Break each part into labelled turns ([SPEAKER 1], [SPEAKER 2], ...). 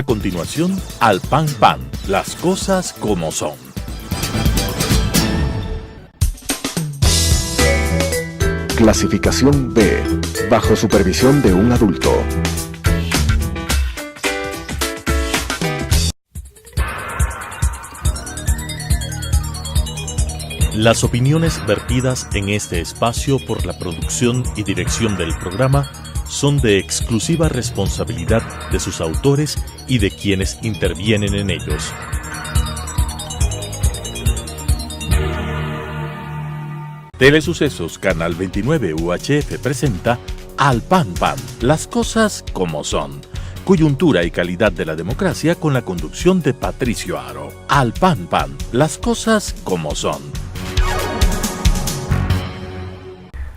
[SPEAKER 1] A continuación, Al Pan Pan, las cosas como son.
[SPEAKER 2] Clasificación B, bajo supervisión de un adulto.
[SPEAKER 1] Las opiniones vertidas en este espacio por la producción y dirección del programa son de exclusiva responsabilidad de sus autores y de quienes intervienen en ellos. Telesucesos Canal 29 UHF presenta Al Pan Pan, las cosas como son. Coyuntura y calidad de la democracia con la conducción de Patricio Aro. Al Pan Pan, las cosas como son.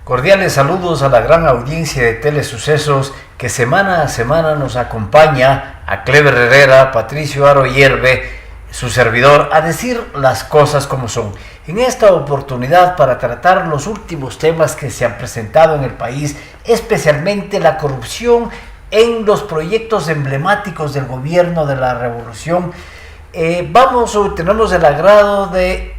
[SPEAKER 3] Cordiales saludos a la gran audiencia de Telesucesos que semana a semana nos acompaña, a Clever Herrera, Patricio Aro Hierve, su servidor, a decir las cosas como son. En esta oportunidad para tratar los últimos temas que se han presentado en el país, especialmente la corrupción en los proyectos emblemáticos del gobierno de la revolución, tenemos el agrado de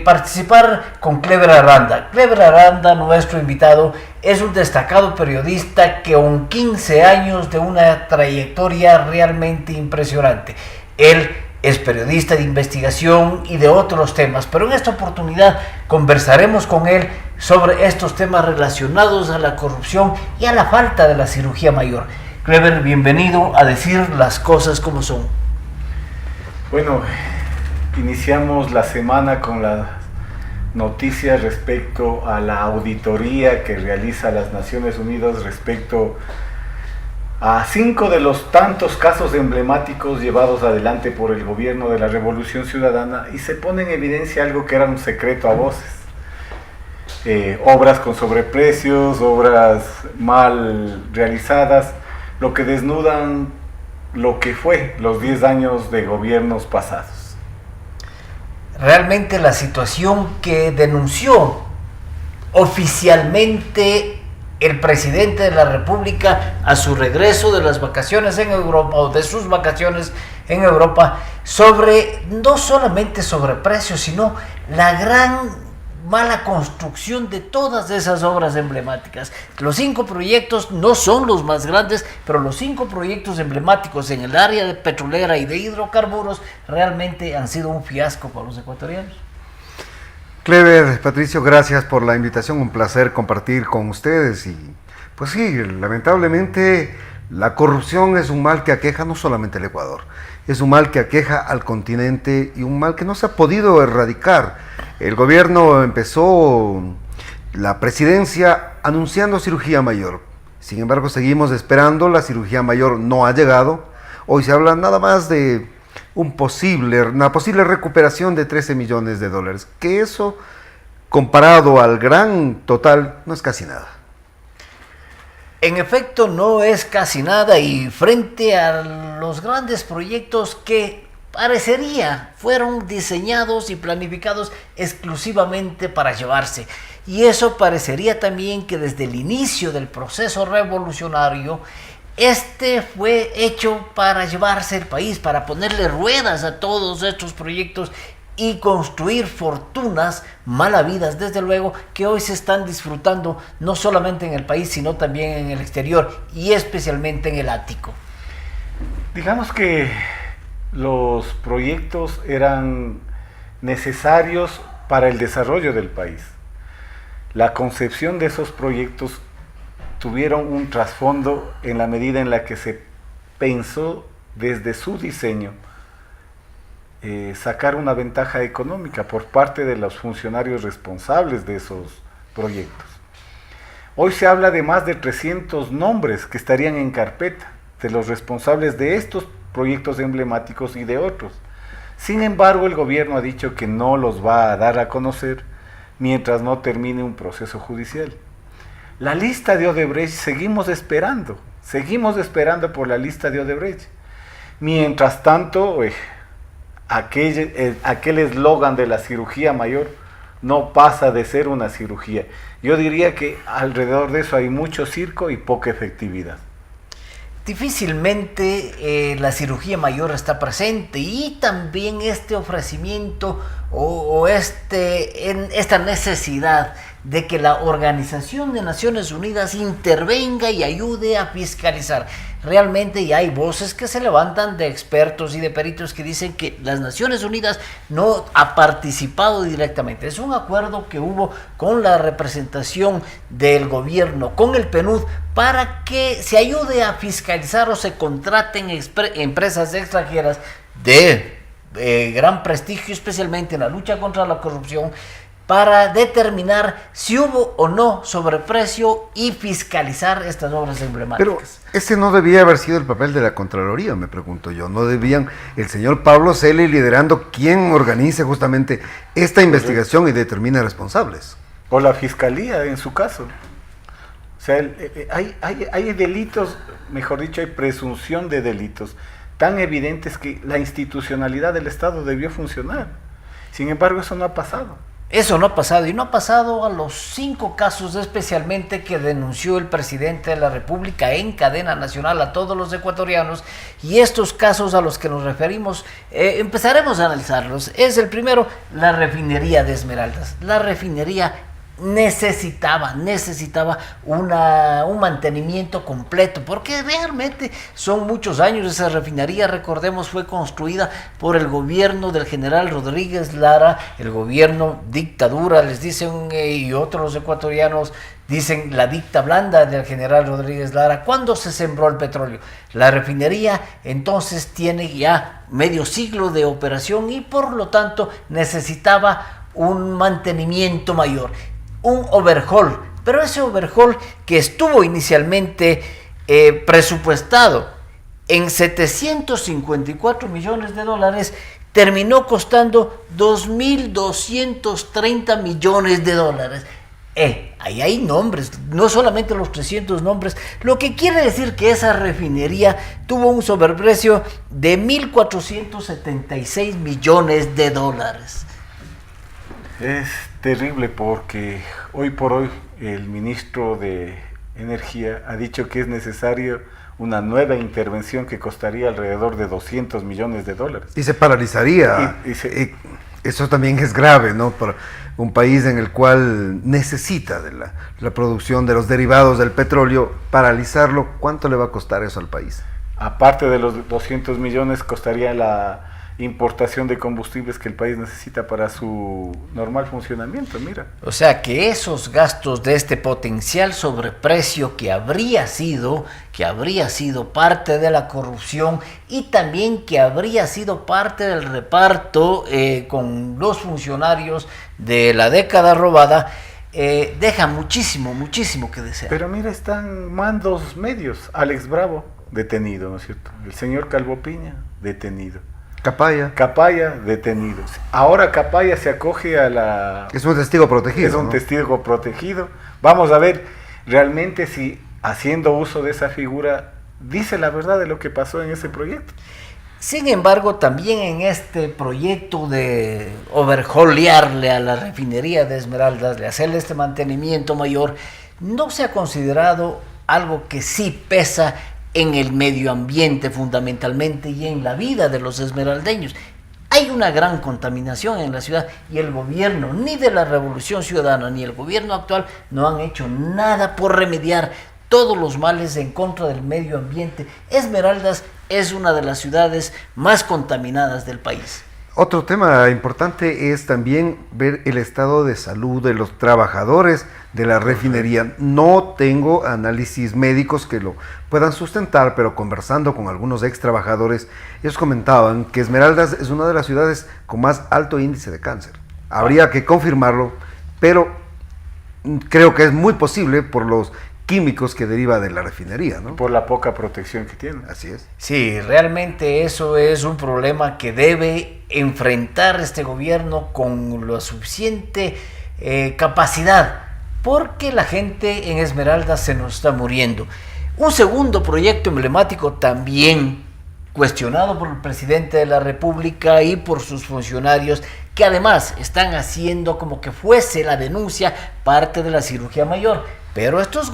[SPEAKER 3] participar con Clever Aranda. Clever Aranda, nuestro invitado, es un destacado periodista que con 15 años de una trayectoria realmente impresionante. Él es periodista de investigación y de otros temas, pero en esta oportunidad conversaremos con él sobre estos temas relacionados a la corrupción y a la falta de la cirugía mayor. Clever, bienvenido a decir las cosas como son.
[SPEAKER 4] Bueno, iniciamos la semana con las noticias respecto a la auditoría que realiza las Naciones Unidas respecto a 5 de los tantos casos emblemáticos llevados adelante por el gobierno de la Revolución Ciudadana, y se pone en evidencia algo que era un secreto a voces. Obras con sobreprecios, obras mal realizadas, lo que desnudan lo que fue los 10 años de gobiernos pasados.
[SPEAKER 3] Realmente la situación que denunció oficialmente el presidente de la República a su regreso de las vacaciones en Europa, o de sus vacaciones en Europa, no solamente sobre precios, sino la gran mala construcción de todas esas obras emblemáticas. Los 5 proyectos no son los más grandes, pero los 5 proyectos emblemáticos en el área de petrolera y de hidrocarburos realmente han sido un fiasco para los ecuatorianos.
[SPEAKER 5] Clever, Patricio, gracias por la invitación, un placer compartir con ustedes. Y pues sí, lamentablemente la corrupción es un mal que aqueja no solamente al Ecuador, es un mal que aqueja al continente y un mal que no se ha podido erradicar. El gobierno empezó la presidencia anunciando cirugía mayor, sin embargo seguimos esperando, la cirugía mayor no ha llegado. Hoy se habla nada más de una posible recuperación de $13 millones, que eso, comparado al gran total, no es casi nada.
[SPEAKER 3] En efecto, no es casi nada, y frente a los grandes proyectos que parecería fueron diseñados y planificados exclusivamente para llevarse, y eso parecería también que desde el inicio del proceso revolucionario fue hecho para llevarse el país, para ponerle ruedas a todos estos proyectos y construir fortunas mal habidas, desde luego, que hoy se están disfrutando no solamente en el país, sino también en el exterior, y especialmente en el ático.
[SPEAKER 4] Digamos que los proyectos eran necesarios para el desarrollo del país. La concepción de esos proyectos tuvieron un trasfondo en la medida en la que se pensó desde su diseño sacar una ventaja económica por parte de los funcionarios responsables de esos proyectos. Hoy se habla de más de 300 nombres que estarían en carpeta de los responsables de estos proyectos emblemáticos y de otros. Sin embargo, el gobierno ha dicho que no los va a dar a conocer mientras no termine un proceso judicial. La lista de Odebrecht, seguimos esperando por la lista de Odebrecht. Mientras tanto, aquel eslogan de la cirugía mayor no pasa de ser una cirugía. Yo diría que alrededor de eso hay mucho circo y poca efectividad.
[SPEAKER 3] difícilmente la cirugía mayor está presente, y también este ofrecimiento o esta necesidad de que la Organización de Naciones Unidas intervenga y ayude a fiscalizar. Realmente ya hay voces que se levantan de expertos y de peritos que dicen que las Naciones Unidas no ha participado directamente. Es un acuerdo que hubo con la representación del gobierno, con el PNUD, para que se ayude a fiscalizar o se contraten empresas extranjeras de gran prestigio, especialmente en la lucha contra la corrupción, para determinar si hubo o no sobreprecio y fiscalizar estas obras emblemáticas.
[SPEAKER 5] Pero ese no debía haber sido el papel de la Contraloría, me pregunto yo. ¿No debían el señor Pablo Celi liderando quien organice justamente esta investigación y determine responsables?
[SPEAKER 4] O la Fiscalía, en su caso. O sea, hay delitos, mejor dicho, hay presunción de delitos tan evidentes que la institucionalidad del Estado debió funcionar. Sin embargo, eso no ha pasado.
[SPEAKER 3] Eso no ha pasado, y no ha pasado a los 5 casos especialmente que denunció el presidente de la República en cadena nacional a todos los ecuatorianos, y estos casos a los que nos referimos empezaremos a analizarlos. Es el primero, la refinería de Esmeraldas. La refinería necesitaba un mantenimiento completo, porque realmente son muchos años. Esa refinería, recordemos, fue construida por el gobierno del general Rodríguez Lara, el gobierno dictadura, les dicen, y otros ecuatorianos dicen la dicta blanda del general Rodríguez Lara, cuando se sembró el petróleo. La refinería entonces tiene ya medio siglo de operación y por lo tanto necesitaba un mantenimiento mayor, un overhaul, pero ese overhaul que estuvo inicialmente presupuestado en 754 millones de dólares, terminó costando 2.230 millones de dólares. Ahí hay nombres, no solamente los 300 nombres, lo que quiere decir que esa refinería tuvo un sobreprecio de 1.476 millones de dólares.
[SPEAKER 4] Es terrible porque hoy por hoy el ministro de Energía ha dicho que es necesario una nueva intervención que costaría alrededor de 200 millones de dólares.
[SPEAKER 5] Y se paralizaría. Eso también es grave, ¿no? Para un país en el cual necesita de la producción de los derivados del petróleo, paralizarlo, ¿cuánto le va a costar eso al país?
[SPEAKER 4] Aparte de los 200 millones, costaría la importación de combustibles que el país necesita para su normal funcionamiento, mira.
[SPEAKER 3] O sea que esos gastos de este potencial sobreprecio que habría sido parte de la corrupción, y también que habría sido parte del reparto con los funcionarios de la década robada, deja muchísimo que desear.
[SPEAKER 4] Pero mira, están mandos medios. Alex Bravo, detenido, ¿no es cierto? El señor Calvo Piña, detenido. Capaya, detenido. Ahora Capaya se acoge a la...
[SPEAKER 5] Es un testigo protegido.
[SPEAKER 4] Es un testigo protegido. Vamos a ver realmente si, haciendo uso de esa figura, dice la verdad de lo que pasó en ese proyecto.
[SPEAKER 3] Sin embargo, también en este proyecto de overhaulearle a la refinería de Esmeraldas, de hacerle este mantenimiento mayor, no se ha considerado algo que sí pesa en el medio ambiente fundamentalmente y en la vida de los esmeraldeños. Hay una gran contaminación en la ciudad y el gobierno, ni de la Revolución Ciudadana ni el gobierno actual, no han hecho nada por remediar todos los males en contra del medio ambiente. Esmeraldas es una de las ciudades más contaminadas del país.
[SPEAKER 5] Otro tema importante es también ver el estado de salud de los trabajadores de la refinería. No tengo análisis médicos que lo puedan sustentar, pero conversando con algunos ex trabajadores, ellos comentaban que Esmeraldas es una de las ciudades con más alto índice de cáncer. Habría que confirmarlo, pero creo que es muy posible por los químicos que deriva de la refinería, ¿no?
[SPEAKER 4] Por la poca protección que tiene.
[SPEAKER 5] Así es.
[SPEAKER 3] Sí, realmente eso es un problema que debe enfrentar este gobierno con la suficiente capacidad, porque la gente en Esmeraldas se nos está muriendo. Un segundo proyecto emblemático también cuestionado por el presidente de la República y por sus funcionarios, que además están haciendo como que fuese la denuncia parte de la cirugía mayor. Pero estos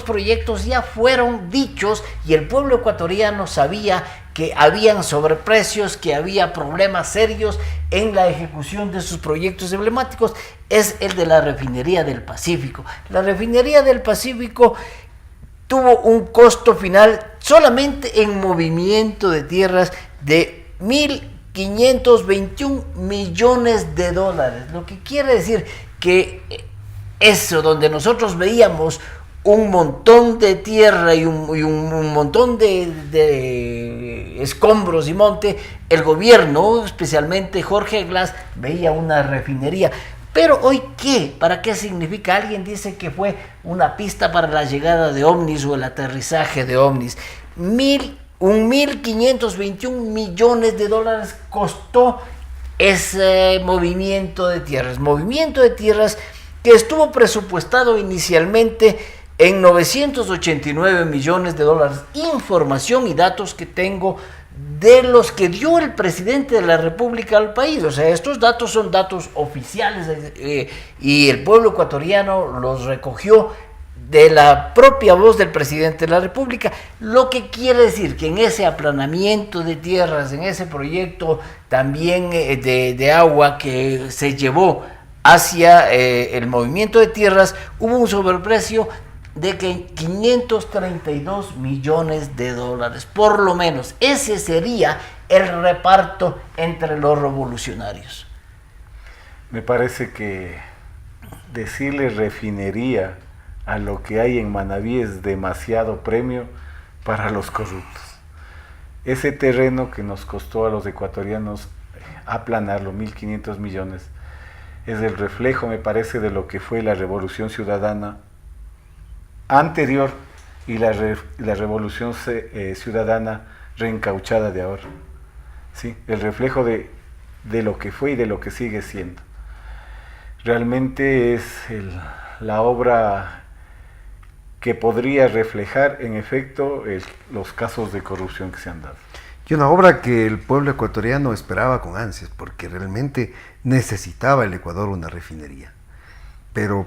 [SPEAKER 3] proyectos ya fueron dichos y el pueblo ecuatoriano sabía que habían sobreprecios, que había problemas serios en la ejecución de sus proyectos emblemáticos. Es el de la refinería del Pacífico. La refinería del Pacífico tuvo un costo final solamente en movimiento de tierras de 1.521 millones de dólares, lo que quiere decir que eso, donde nosotros veíamos un montón de tierra y un montón de escombros y monte, el gobierno, especialmente Jorge Glass, veía una refinería. Pero hoy, ¿qué? ¿Para qué significa? Alguien dice que fue una pista para la llegada de ovnis o el aterrizaje de ovnis. 1.521 millones de dólares costó ese movimiento de tierras que estuvo presupuestado inicialmente en 989 millones de dólares. Información y datos que tengo de los que dio el presidente de la República al país. O sea, estos datos son datos oficiales y el pueblo ecuatoriano los recogió de la propia voz del presidente de la República, lo que quiere decir que en ese aplanamiento de tierras, en ese proyecto también de agua que se llevó hacia el movimiento de tierras, hubo un sobreprecio de 532 millones de dólares, por lo menos. Ese sería el reparto entre los revolucionarios.
[SPEAKER 4] Me parece que decirle refinería a lo que hay en Manabí es demasiado premio para los corruptos. Ese terreno que nos costó a los ecuatorianos aplanarlo, 1.500 millones, es el reflejo, me parece, de lo que fue la revolución ciudadana anterior y la revolución ciudadana reencauchada de ahora. ¿Sí? El reflejo de lo que fue y de lo que sigue siendo. Realmente es la obra que podría reflejar, en efecto, los casos de corrupción que se han dado.
[SPEAKER 5] Y una obra que el pueblo ecuatoriano esperaba con ansias, porque realmente necesitaba el Ecuador una refinería. Pero,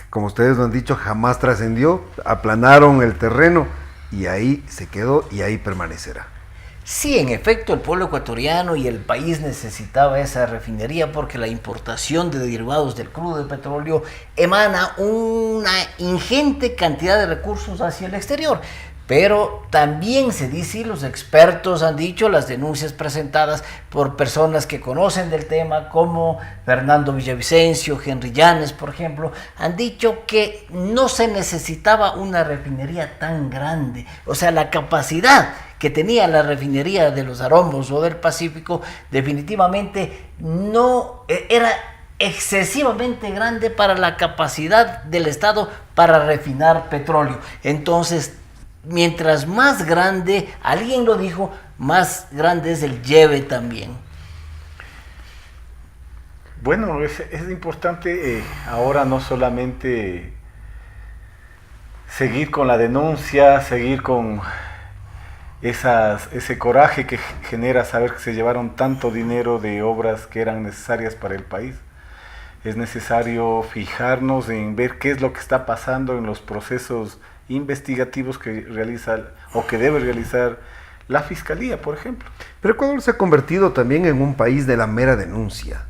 [SPEAKER 5] como ustedes lo han dicho, jamás trascendió, aplanaron el terreno y ahí se quedó y ahí permanecerá.
[SPEAKER 3] Sí, en efecto, el pueblo ecuatoriano y el país necesitaba esa refinería porque la importación de derivados del crudo de petróleo emana una ingente cantidad de recursos hacia el exterior. Pero también se dice, y los expertos han dicho, las denuncias presentadas por personas que conocen del tema, como Fernando Villavicencio, Henry Llanes, por ejemplo, han dicho que no se necesitaba una refinería tan grande. O sea, la capacidad que tenía la refinería de los Arombos o del Pacífico definitivamente no era excesivamente grande para la capacidad del Estado para refinar petróleo. Entonces, mientras más grande, alguien lo dijo, más grande es el lleve también.
[SPEAKER 4] Bueno, es importante ahora no solamente seguir con la denuncia, seguir con ese coraje que genera saber que se llevaron tanto dinero de obras que eran necesarias para el país. Es necesario fijarnos en ver qué es lo que está pasando en los procesos investigativos que realiza o que debe realizar la Fiscalía, por ejemplo.
[SPEAKER 5] Pero Ecuador se ha convertido también en un país de la mera denuncia.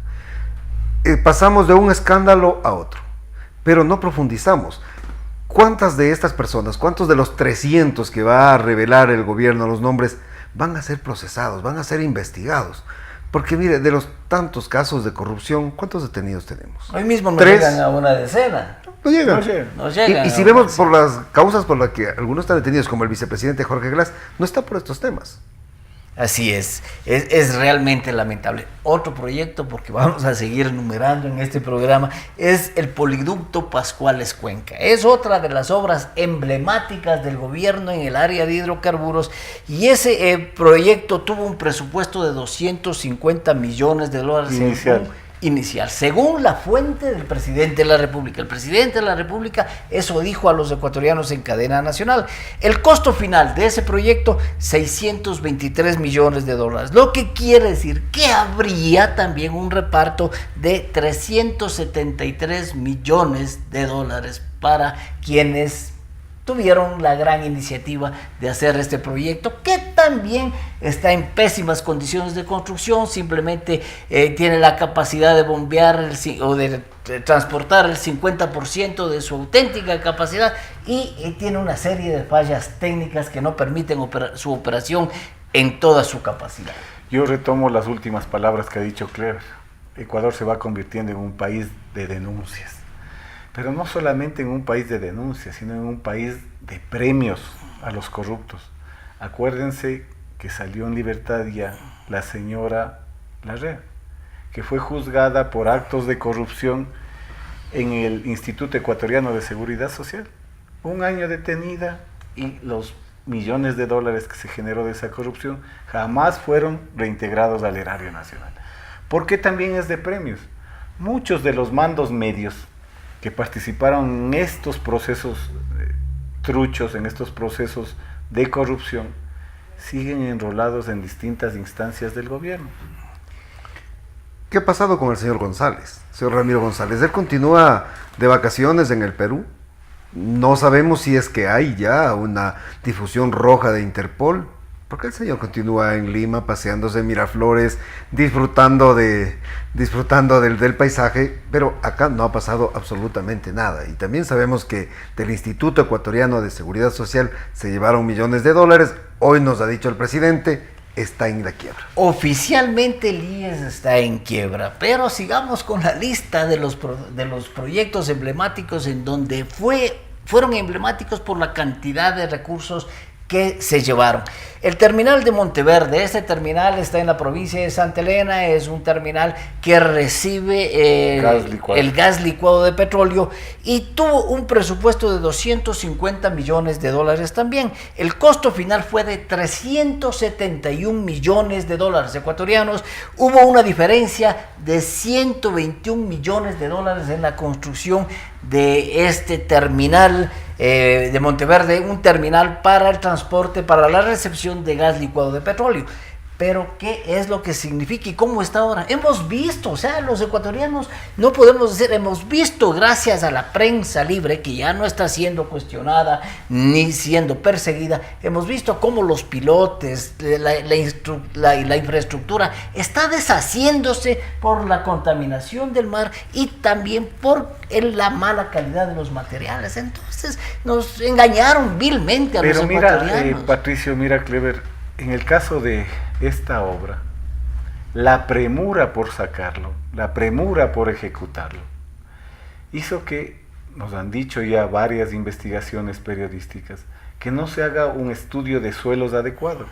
[SPEAKER 5] Pasamos de un escándalo a otro, pero no profundizamos. ¿Cuántas de estas personas, cuántos de los 300 que va a revelar el gobierno los nombres, van a ser procesados, van a ser investigados? Porque mire, de los tantos casos de corrupción, ¿cuántos detenidos tenemos?
[SPEAKER 3] Hoy mismo no
[SPEAKER 5] 3.
[SPEAKER 3] llegan a una decena.
[SPEAKER 5] No llegan.
[SPEAKER 3] No llegan.
[SPEAKER 5] Y si vemos por las causas por las que algunos están detenidos, como el vicepresidente Jorge Glass, no está por estos temas.
[SPEAKER 3] Así es realmente lamentable. Otro proyecto, porque vamos a seguir enumerando en este programa, es el Poliducto Pascuales Cuenca. Es otra de las obras emblemáticas del gobierno en el área de hidrocarburos y ese proyecto tuvo un presupuesto de 250 millones de dólares inicial, según la fuente del presidente de la República. El presidente de la República eso dijo a los ecuatorianos en cadena nacional. El costo final de ese proyecto, 623 millones de dólares, lo que quiere decir que habría también un reparto de 373 millones de dólares para quienes tuvieron la gran iniciativa de hacer este proyecto, que también está en pésimas condiciones de construcción, simplemente tiene la capacidad de bombear o de transportar el 50% de su auténtica capacidad y tiene una serie de fallas técnicas que no permiten su operación en toda su capacidad.
[SPEAKER 4] Yo retomo las últimas palabras que ha dicho Clever. Ecuador se va convirtiendo en un país de denuncias. Pero no solamente en un país de denuncias, sino en un país de premios a los corruptos. Acuérdense que salió en libertad ya la señora Larrea, que fue juzgada por actos de corrupción en el Instituto Ecuatoriano de Seguridad Social. 1 año detenida y los millones de dólares que se generó de esa corrupción jamás fueron reintegrados al erario nacional. Porque también es de premios. Muchos de los mandos medios que participaron en estos procesos truchos, en estos procesos de corrupción, siguen enrolados en distintas instancias del gobierno.
[SPEAKER 5] ¿Qué ha pasado con el señor González? Señor Ramiro González, ¿él continúa de vacaciones en el Perú? No sabemos si es que hay ya una difusión roja de Interpol, porque el señor continúa en Lima, paseándose en Miraflores, disfrutando del paisaje, pero acá no ha pasado absolutamente nada. Y también sabemos que del Instituto Ecuatoriano de Seguridad Social se llevaron millones de dólares. Hoy nos ha dicho el presidente, está en la quiebra.
[SPEAKER 3] Oficialmente el IES está en quiebra, pero sigamos con la lista de los proyectos emblemáticos en donde fueron emblemáticos por la cantidad de recursos que se llevaron. El terminal de Monteverde, este terminal está en la provincia de Santa Elena, es un terminal que recibe el gas licuado de petróleo y tuvo un presupuesto de 250 millones de dólares también. El costo final fue de 371 millones de dólares ecuatorianos. Hubo una diferencia de 121 millones de dólares en la construcción de este terminal de Monteverde, un terminal para el transporte, para la recepción de gas licuado de petróleo. Pero ¿qué es lo que significa y cómo está ahora? Hemos visto, o sea, los ecuatorianos no podemos decir, hemos visto gracias a la prensa libre que ya no está siendo cuestionada ni siendo perseguida, hemos visto cómo los pilotes, la infraestructura está deshaciéndose por la contaminación del mar y también por la mala calidad de los materiales. Entonces nos engañaron vilmente a los ecuatorianos.
[SPEAKER 4] Pero mira, Patricio, mira, Clever, en el caso de esta obra, la premura por sacarlo, la premura por ejecutarlo, hizo que, nos han dicho ya varias investigaciones periodísticas, que no se haga un estudio de suelos adecuado.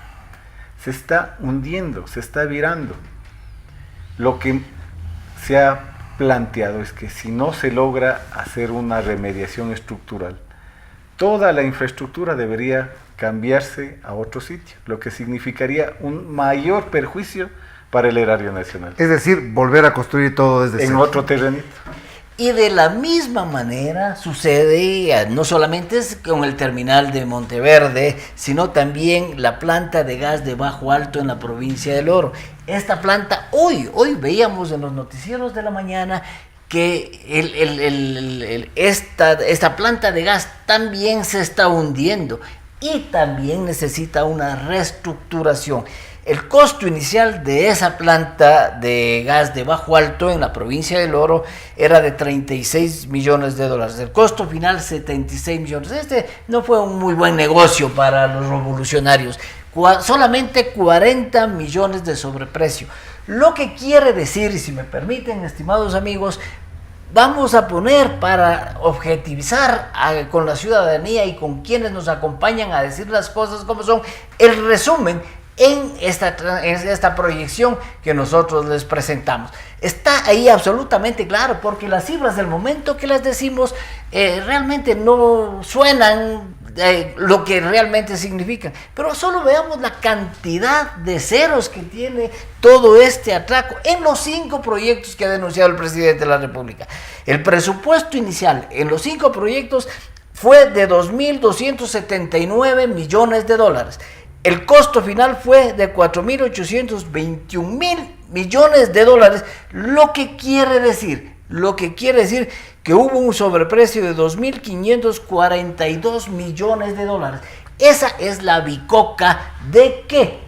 [SPEAKER 4] Se está hundiendo, se está virando. Lo que se ha planteado es que si no se logra hacer una remediación estructural, toda la infraestructura debería cambiarse a otro sitio, lo que significaría un mayor perjuicio para el erario nacional.
[SPEAKER 5] Es decir, volver a construir todo desde
[SPEAKER 4] en otro terrenito.
[SPEAKER 3] Y de la misma manera sucede no solamente con el terminal de Monteverde, sino también la planta de gas de Bajo Alto en la provincia del Oro. Esta planta, hoy veíamos en los noticieros de la mañana que esta planta de gas también se está hundiendo y también necesita una reestructuración. El costo inicial de esa planta de gas de Bajo Alto en la provincia del Oro era de 36 millones de dólares. El costo final, 76 millones. Este no fue un muy buen negocio para los revolucionarios. Solamente 40 millones de sobreprecio. Lo que quiere decir, y si me permiten, estimados amigos, vamos a poner para objetivizar con la ciudadanía y con quienes nos acompañan a decir las cosas como son, el resumen en esta proyección que nosotros les presentamos. Está ahí absolutamente claro, porque las cifras del momento que las decimos realmente no suenan lo que realmente significan. Pero solo veamos la cantidad de ceros que tiene todo este atraco en los 5 proyectos que ha denunciado el presidente de la República. El presupuesto inicial en los 5 proyectos fue de 2.279 millones de dólares. El costo final fue de 4.821 millones de dólares, lo que quiere decir que hubo un sobreprecio de 2.542 millones de dólares. Esa es la bicoca de que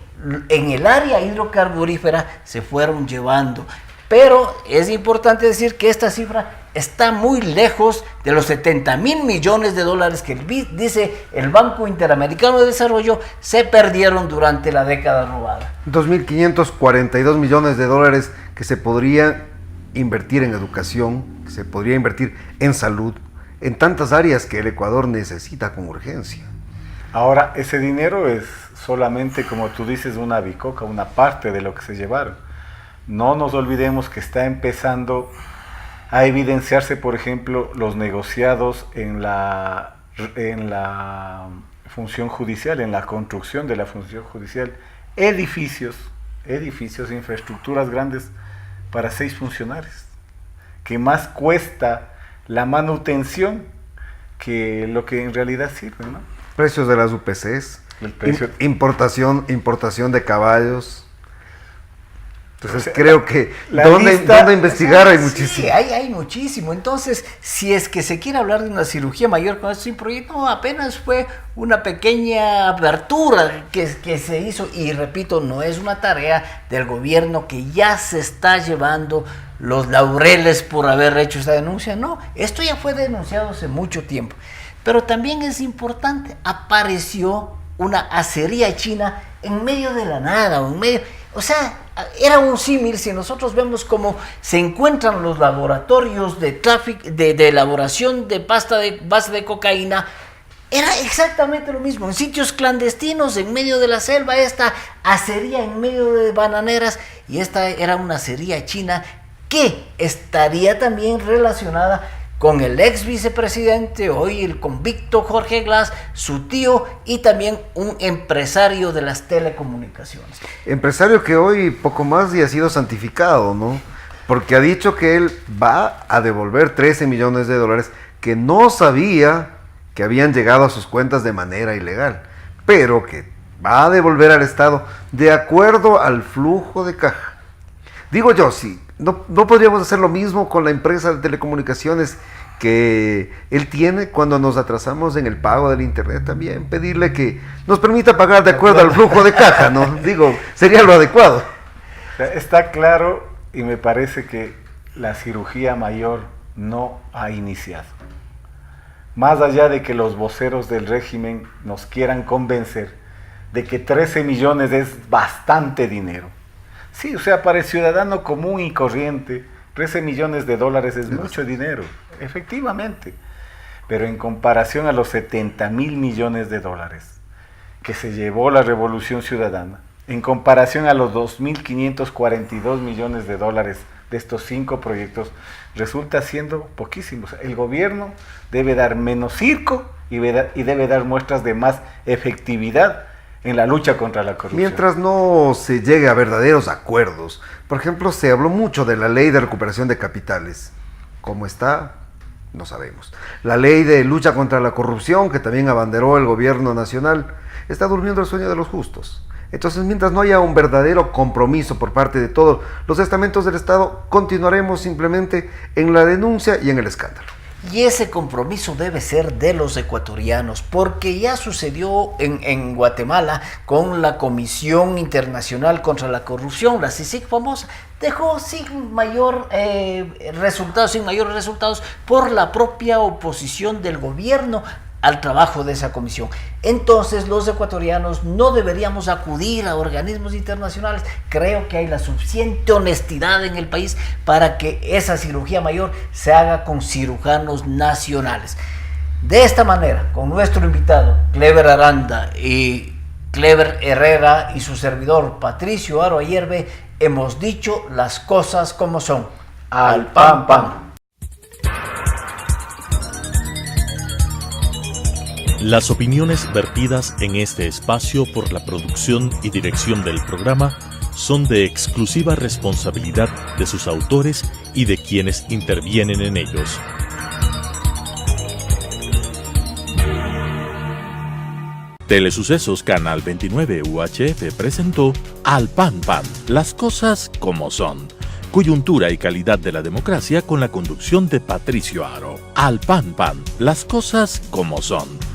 [SPEAKER 3] en el área hidrocarburífera se fueron llevando. Pero es importante decir que esta cifra está muy lejos de los 70.000 millones de dólares que dice el Banco Interamericano de Desarrollo se perdieron durante la década robada.
[SPEAKER 5] 2.542 millones de dólares que se podría invertir en educación, que se podría invertir en salud, en tantas áreas que el Ecuador necesita con urgencia.
[SPEAKER 4] Ahora, ese dinero es solamente, como tú dices, una bicoca, una parte de lo que se llevaron. No nos olvidemos que está empezando a evidenciarse, por ejemplo, los negociados en la función judicial, en la construcción de la función judicial, edificios, infraestructuras grandes para 6 funcionarios, que más cuesta la manutención que lo que en realidad sirve, ¿no?
[SPEAKER 5] Precios de las UPCs, importación de caballos. Entonces creo que donde investigar hay muchísimo.
[SPEAKER 3] Sí, hay muchísimo. Entonces, si es que se quiere hablar de una cirugía mayor con este proyecto, no, apenas fue una pequeña apertura que se hizo, y repito, no es una tarea del gobierno que ya se está llevando los laureles por haber hecho esta denuncia. No, esto ya fue denunciado hace mucho tiempo. Pero también es importante, apareció una acería china en medio de la nada, o sea, era un símil. Si nosotros vemos cómo se encuentran los laboratorios de elaboración de pasta de base de cocaína, era exactamente lo mismo, en sitios clandestinos, en medio de la selva, esta acería en medio de bananeras, y esta era una acería china que estaría también relacionada con el ex vicepresidente, hoy el convicto Jorge Glass, su tío, y también un empresario de las telecomunicaciones.
[SPEAKER 5] Empresario que hoy poco más y ha sido santificado, ¿no? Porque ha dicho que él va a devolver 13 millones de dólares que no sabía que habían llegado a sus cuentas de manera ilegal, pero que va a devolver al Estado de acuerdo al flujo de caja. Digo yo, sí. ¿No podríamos hacer lo mismo con la empresa de telecomunicaciones que él tiene cuando nos atrasamos en el pago del internet también? Pedirle que nos permita pagar de acuerdo al flujo de caja, ¿no? Digo, sería lo adecuado.
[SPEAKER 4] Está claro, y me parece que la cirugía mayor no ha iniciado. Más allá de que los voceros del régimen nos quieran convencer de que 13 millones es bastante dinero. Sí, o sea, para el ciudadano común y corriente, 13 millones de dólares es mucho dinero, efectivamente. Pero en comparación a los 70.000 millones de dólares que se llevó la Revolución Ciudadana, en comparación a los 2.542 millones de dólares de estos 5 proyectos, resulta siendo poquísimo. O sea, el gobierno debe dar menos circo y debe dar muestras de más efectividad en la lucha contra la corrupción.
[SPEAKER 5] Mientras no se llegue a verdaderos acuerdos. Por ejemplo, se habló mucho de la ley de recuperación de capitales. ¿Cómo está? No sabemos. La ley de lucha contra la corrupción, que también abanderó el gobierno nacional, está durmiendo el sueño de los justos. Entonces, mientras no haya un verdadero compromiso por parte de todos los estamentos del Estado, continuaremos simplemente en la denuncia y en el escándalo.
[SPEAKER 3] Y ese compromiso debe ser de los ecuatorianos, porque ya sucedió en Guatemala con la Comisión Internacional contra la Corrupción, la CICIG famosa, dejó sin mayores resultados por la propia oposición del gobierno al trabajo de esa comisión. Entonces los ecuatorianos no deberíamos acudir a organismos internacionales. Creo que hay la suficiente honestidad en el país para que esa cirugía mayor se haga con cirujanos nacionales. De esta manera, con nuestro invitado Clever Aranda y Clever Herrera y su servidor Patricio Aro Ayerbe, hemos dicho las cosas como son. Al pan pan.
[SPEAKER 1] Las opiniones vertidas en este espacio por la producción y dirección del programa son de exclusiva responsabilidad de sus autores y de quienes intervienen en ellos. Telesucesos Canal 29 UHF presentó Al Pan Pan, las cosas como son. Coyuntura y calidad de la democracia con la conducción de Patricio Aro. Al Pan Pan, las cosas como son.